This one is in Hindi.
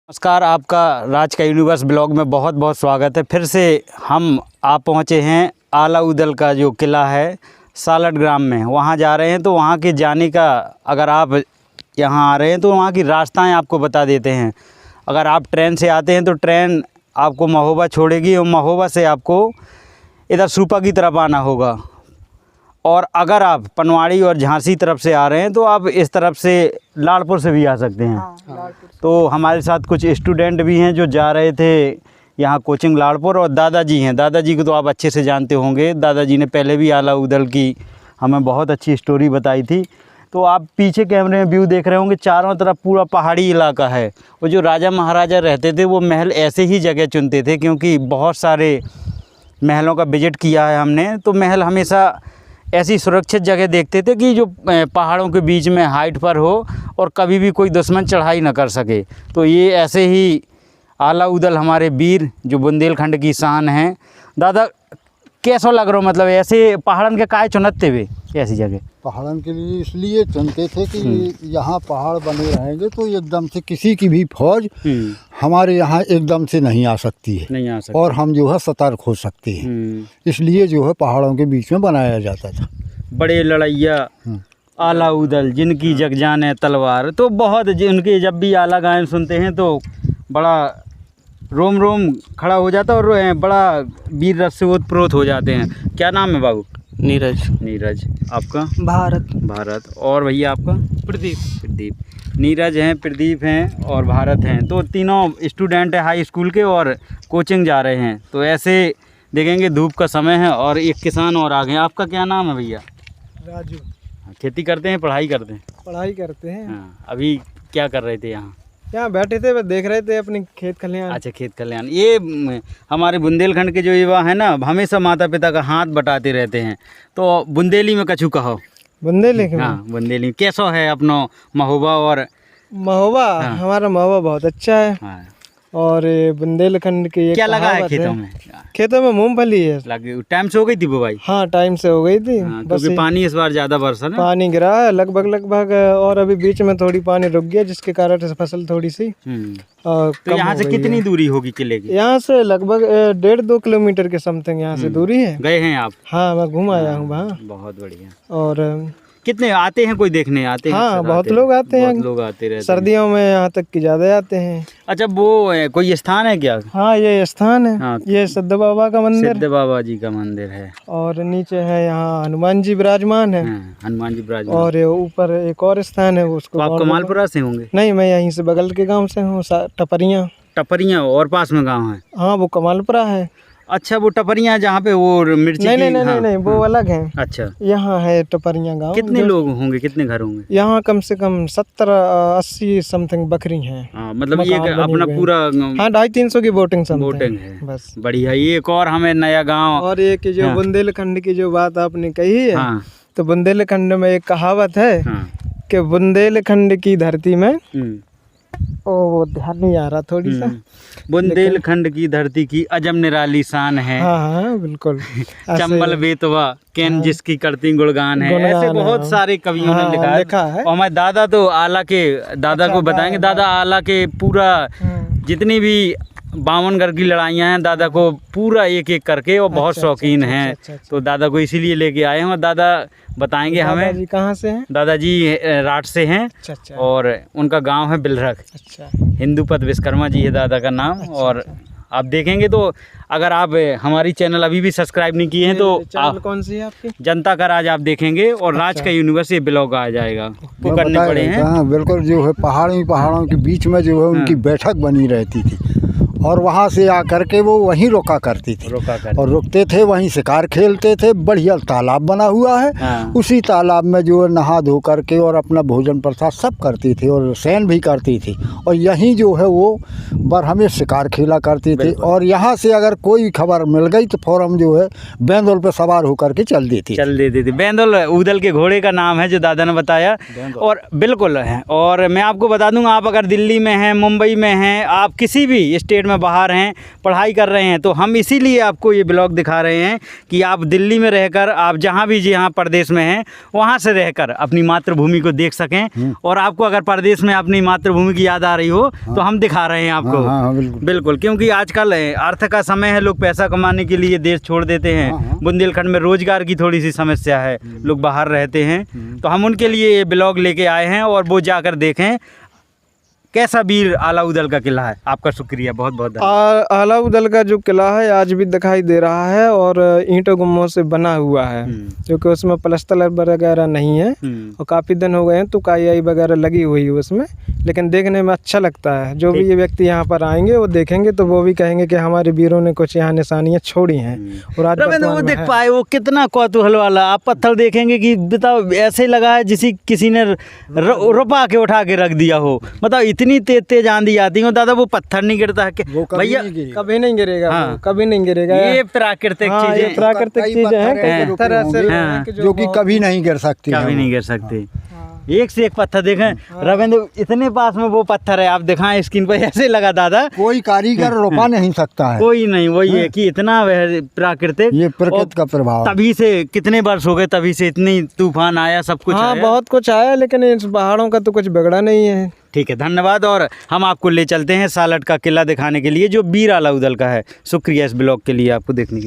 नमस्कार, आपका राज का यूनिवर्स ब्लॉग में बहुत बहुत स्वागत है। फिर से हम आप पहुंचे हैं आला उदल का जो किला है सालटग्राम में, वहां जा रहे हैं। तो वहां के जाने का, अगर आप यहां आ रहे हैं तो वहां की रास्ताएं आपको बता देते हैं। अगर आप ट्रेन से आते हैं तो ट्रेन आपको महोबा छोड़ेगी और महोबा से आपको इधर सुपा की तरफ आना होगा। और अगर आप पनवाड़ी और झांसी तरफ से आ रहे हैं तो आप इस तरफ से लाड़पुर से भी आ सकते हैं। तो हमारे साथ कुछ स्टूडेंट भी हैं जो जा रहे थे यहाँ कोचिंग लाड़पुर, और दादाजी हैं। दादाजी को तो आप अच्छे से जानते होंगे, दादाजी ने पहले भी आला उदल की हमें बहुत अच्छी स्टोरी बताई थी। तो आप पीछे कैमरे में व्यू देख रहे होंगे, चारों तरफ पूरा पहाड़ी इलाका है। वो जो राजा महाराजा रहते थे वो महल ऐसे ही जगह चुनते थे, क्योंकि बहुत सारे महलों का विजिट किया है हमने। तो महल हमेशा ऐसी सुरक्षित जगह देखते थे कि जो पहाड़ों के बीच में हाइट पर हो और कभी भी कोई दुश्मन चढ़ाई ना कर सके। तो ये ऐसे ही आला उदल हमारे वीर जो बुंदेलखंड की शान हैं। दादा कैसा लग रहा हो, मतलब ऐसे पहाड़न के काय चुनते हुए ऐसी जगह? पहाड़न के लिए इसलिए चुनते थे कि यहाँ पहाड़ बने रहेंगे तो एकदम से किसी की भी फौज हमारे यहाँ एकदम से नहीं आ सकती है, और हम जो है सतर्क हो सकते हैं। इसलिए जो है पहाड़ों के बीच में बनाया जाता था। बड़े लड़ैया आला उदल जिनकी जग जाने तलवार, तो बहुत उनके जब भी आला गायन सुनते हैं तो बड़ा रोम रोम खड़ा हो जाता है और बड़ा वीर रस से ओतप्रोत हो जाते हैं। क्या नाम है बाबू? नीरज। नीरज। आपका? भारत। भारत। और भैया आपका? प्रदीप। प्रदीप। नीरज हैं, प्रदीप हैं और भारत हैं। तो तीनों स्टूडेंट हैं हाई स्कूल के और कोचिंग जा रहे हैं। तो ऐसे देखेंगे, धूप का समय है और एक किसान और आ गए। आपका क्या नाम है भैया? राजू। खेती करते हैं, पढ़ाई करते हैं? पढ़ाई करते हैं। हाँ। अभी क्या कर रहे थे यहाँ? यहाँ बैठे थे, देख रहे थे अपनी खेत खलिहान। अच्छा, खेत खलिहान। ये हमारे बुंदेलखंड के जो युवा है ना, हमेशा माता पिता का हाथ बटाते रहते हैं। तो बुंदेली में कछु कहो। बुंदेली? हाँ, बुंदेली कैसा है अपनो महोबा? और महोबा? हाँ। हमारा महोबा बहुत अच्छा है। हाँ। और बुंदेलखंड की क्या लगा है खेतों में? खेतों में मूंगफली है। लगी टाइम से हो गई थी बुवाई? हाँ, टाइम से हो गई थी। क्योंकि पानी इस बार ज्यादा बरसा ना, पानी गिरा है लगभग, और अभी बीच में थोड़ी पानी रुक गया जिसके कारण फसल थोड़ी सी तो यहाँ से कितनी दूरी होगी किले की? यहाँ से लगभग 1.5-2 किलोमीटर के समथिंग यहाँ से दूरी है। गए हैं आप? हाँ, मैं घूम आया हूँ वहाँ। बहुत बढ़िया। और कितने आते हैं, कोई देखने आते हैं? हाँ, बहुत लोग आते हैं। बहुत लोग आते रहते हैं। सर्दियों में यहाँ तक कि ज्यादा आते हैं। अच्छा, वो कोई स्थान है क्या? हाँ, ये स्थान है। हाँ। ये सिद्ध बाबा का मंदिर, सिद्ध बाबा जी का मंदिर है। और नीचे है यहाँ हनुमान जी विराजमान है। हनुमान जी विराजमान। और तो ऊपर एक और स्थान है, उसको आप कमालपुरा से होंगे? नहीं, मैं यहीं से बगल के गांव से हूँ, टपरियाँ। टपरियाँ और पास में गांव है? हाँ, वो कमालपुरा है। अच्छा, वो टपरियाँ जहाँ पे वो मिर्ची नहीं, वो अलग है। अच्छा, यहाँ है टपरियाँ गाँव। कितने लोग होंगे, कितने घर होंगे? यहाँ कम से कम 70-80 समथिंग बकरी हैं। हाँ, मतलब ये अपना पूरा? हाँ, 250-300 की बोटिंग है बस। बढ़िया। ये एक और हमें नया गाँव। और ये कि जो बुंदेलखंड की जो बात आपने कही है, तो बुंदेलखंड में एक कहावत है कि बुंदेलखंड की धरती में, वो ध्यान नहीं आ रहा थोड़ी सा, बुंदेलखंड की धरती की अजब निराली शान है। हाँ, बिल्कुल। चंबल बेतवा केन जिसकी करती गुणगान है। ऐसे बहुत सारे कवियों ने लिखा है। और हमारे दादा तो आला के, दादा को बताएंगे। दादा आला के पूरा जितनी भी 52 घर की लड़ाइयाँ हैं, दादा को पूरा एक एक करके, और बहुत शौकीन हैं। तो दादा को इसीलिए लेके आए हैं और दादा बताएंगे हमें। दादाजी कहाँ से हैं? दादाजी राठ से हैं। और उनका गांव है बिलरख। हिंदूपत विश्वकर्मा जी है दादा का नाम। और आप देखेंगे तो, अगर आप हमारी चैनल अभी भी सब्सक्राइब नहीं किए हैं तो चैनल कौन सी है आपकी? जनता का राज आप देखेंगे, और राज का यूनिवर्स ये ब्लॉग आ जाएगा। वो करने पड़े हैं। हाँ, बिल्कुल। जो है पहाड़ों के बीच में जो है उनकी बैठक बनी रहती थी, और वहाँ से आकर के वो वहीं रोका करती थी। और रुकते थे, वहीं शिकार खेलते थे। बढ़िया तालाब बना हुआ है। उसी तालाब में जो है नहा धो करके और अपना भोजन प्रसाद सब करती थी, और शयन भी करती थी। और यहीं जो है वो बरहमे शिकार खेला करती थी। और यहाँ से अगर कोई खबर मिल गई तो फौरन जो है बैंदोल पे सवार होकर के चल देती थी। बैंदोल उदल के घोड़े का नाम है जो दादा ने बताया। और बिल्कुल है। और मैं आपको बता दूंगा, आप अगर दिल्ली में हैं, मुंबई में हैं, आप किसी भी स्टेट में बाहर हैं, पढ़ाई कर रहे हैं, तो हम इसीलिए आपको ये ब्लॉग दिखा रहे हैं कि आप दिल्ली में रहकर, आप जहाँ भी जहाँ प्रदेश में हैं, वहाँ से रहकर अपनी मातृभूमि को देख सकें। और आपको अगर प्रदेश में अपनी मातृभूमि की याद आ रही हो तो हम दिखा रहे हैं आपको। हाँ, हाँ, बिल्कुल। बिल्कुल, क्योंकि आजकल अर्थ का समय है, लोग पैसा कमाने के लिए देश छोड़ देते हैं। हाँ। बुंदेलखंड में रोजगार की थोड़ी सी समस्या है, लोग बाहर रहते हैं, तो हम उनके लिए ये ब्लॉग लेके आए हैं और वो जाकर देखें कैसा वीर आलाउदल का किला है। आपका शुक्रिया, बहुत बहुत धन्यवाद। आलाउदल का जो किला है आज भी दिखाई दे रहा है और ईंटों गुम्मों से बना हुआ है, क्योंकि उसमें प्लस्तर वगैरह नहीं है और काफ़ी दिन हो गए हैं तो काई वगैरह लगी हुई है उसमें, लेकिन देखने में अच्छा लगता है। जो भी ये व्यक्ति यहाँ पर आएंगे वो देखेंगे तो वो भी कहेंगे कि हमारे वीरों ने कुछ यहाँ निशानियाँ छोड़ी हैं। और आज रविंद्र, वो वर्तमान में देख है। पाए वो कितना कौतूहल वाला। आप पत्थर देखेंगे कि बताओ ऐसे ही लगा है जिसी किसी ने रुपा के उठा के रख दिया हो। मतलब इतनी तेज तेज आंधी आती है दादा, वो पत्थर नहीं गिरता है वो कभी भैया? नहीं गिरेगा। कभी नहीं गिरेगा। हाँ। वो कभी नहीं गिरेगा। ये प्राकृतिक हाँ, ये चीजें प्राकृतिक कई चीजें हैं, पत्थर कई हैं पत्थर ऐसे जो हैं कि जो कि कभी नहीं गिर सकती कभी हैं नहीं वो। गिर सकते। एक से एक पत्थर देखें रविंद्र, इतने पास में वो पत्थर है, आप दिखाएं स्क्रीन पर, ऐसे लगा दादा कोई कारीगर रोपा नहीं सकता है। कोई नहीं। वही है कि इतना वह प्राकृतिक, ये प्रकृति का प्रभाव है। तभी से कितने वर्ष हो गए, तभी से इतनी तूफान आया, सब कुछ हाँ आया। बहुत कुछ आया, लेकिन इस पहाड़ों का तो कुछ बिगड़ा नहीं है। ठीक है, धन्यवाद। और हम आपको ले चलते हैं सालट का किला दिखाने के लिए जो वीर आलाउदल का है। शुक्रिया इस ब्लॉग के लिए, आपको देखने के लिए।